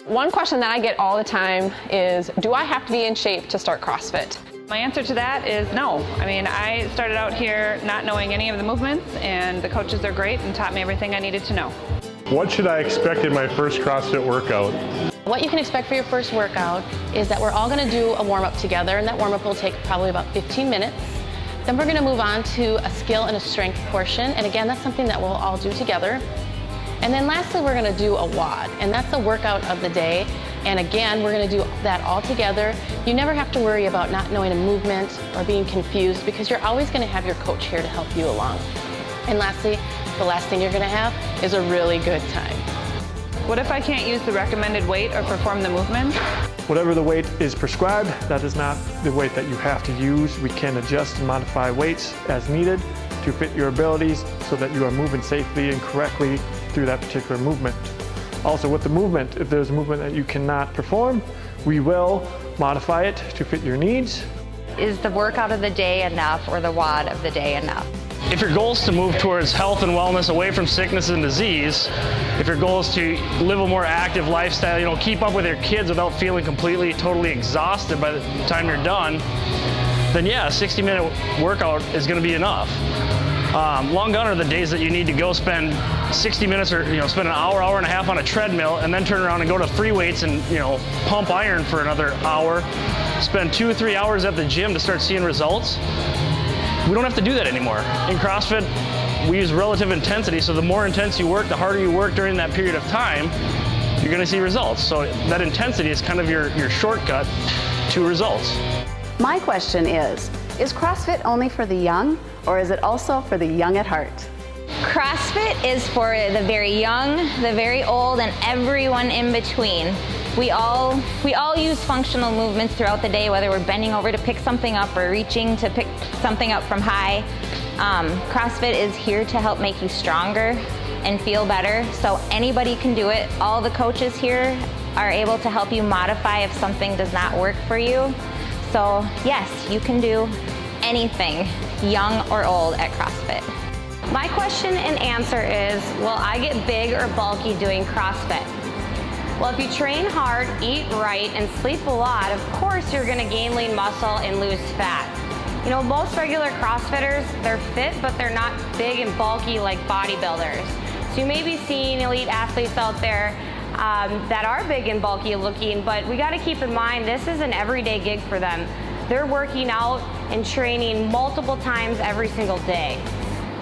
One question that I get all the time is, do I have to be in shape to start CrossFit? My answer to that is no. I mean, I started out here not knowing any of the movements, and the coaches are great and taught me everything I needed to know. What should I expect in my first CrossFit workout? What you can expect for your first workout is that we're all going to do a warm-up together, and that warm-up will take probably about 15 minutes. Then we're going to move on to a skill and a strength portion, and again, that's something that we'll all do together. And then lastly, we're going to do a WOD, and that's the workout of the day. And again, we're going to do that all together. You never have to worry about not knowing a movement or being confused, because you're always going to have your coach here to help you along. And lastly, the last thing you're going to have is a really good time. What if I can't use the recommended weight or perform the movement? Whatever the weight is prescribed, that is not the weight that you have to use. We can adjust and modify weights as needed to fit your abilities so that you are moving safely and correctly through that particular movement. Also with the movement, if there's a movement that you cannot perform, we will modify it to fit your needs. Is the workout of the day enough, or the WOD of the day enough? If your goal is to move towards health and wellness, away from sickness and disease, if your goal is to live a more active lifestyle, keep up with your kids without feeling completely, totally exhausted by the time you're done, then yeah, a 60-minute workout is going to be enough. Long gone are the days that you need to go spend 60 minutes or spend an hour, hour and a half on a treadmill, and then turn around and go to free weights and pump iron for another hour, spend 2 or 3 hours at the gym to start seeing results. We don't have to do that anymore. In CrossFit, we use relative intensity, so the more intense you work, the harder you work during that period of time, you're going to see results. So that intensity is kind of your shortcut to results. My question is CrossFit only for the young, or is it also for the young at heart? CrossFit is for the very young, the very old, and everyone in between. We all use functional movements throughout the day, whether we're bending over to pick something up or reaching to pick something up from high. CrossFit is here to help make you stronger and feel better, so anybody can do it. All the coaches here are able to help you modify if something does not work for you. So yes, you can do anything, young or old, at CrossFit. My question and answer is, will I get big or bulky doing CrossFit? Well, if you train hard, eat right, and sleep a lot, of course you're gonna gain lean muscle and lose fat. Most regular CrossFitters, they're fit, but they're not big and bulky like bodybuilders. So you may be seeing elite athletes out there that are big and bulky looking, but we gotta keep in mind, this is an everyday gig for them. They're working out and training multiple times every single day.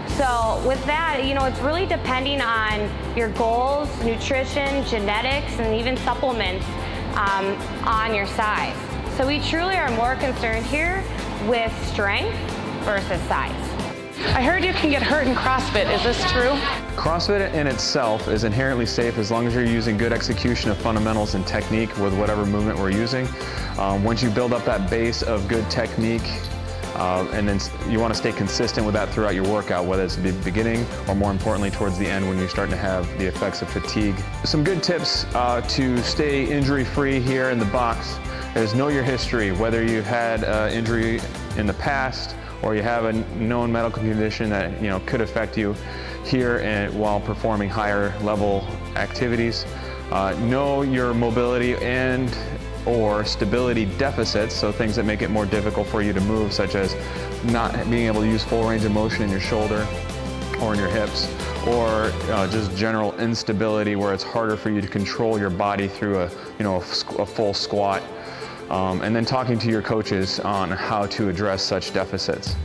So with that, it's really depending on your goals, nutrition, genetics, and even supplements on your size. So we truly are more concerned here with strength versus size. I heard you can get hurt in CrossFit. Is this true? CrossFit in itself is inherently safe as long as you're using good execution of fundamentals and technique with whatever movement we're using. Once you build up that base of good technique, and then you want to stay consistent with that throughout your workout, whether it's the beginning or more importantly towards the end when you're starting to have the effects of fatigue. Some good tips to stay injury-free here in the box is know your history, whether you've had injury in the past or you have a known medical condition that could affect you here and while performing higher level activities. Know your mobility and or stability deficits, so things that make it more difficult for you to move, such as not being able to use full range of motion in your shoulder or in your hips, or just general instability where it's harder for you to control your body through a full squat, and then talking to your coaches on how to address such deficits.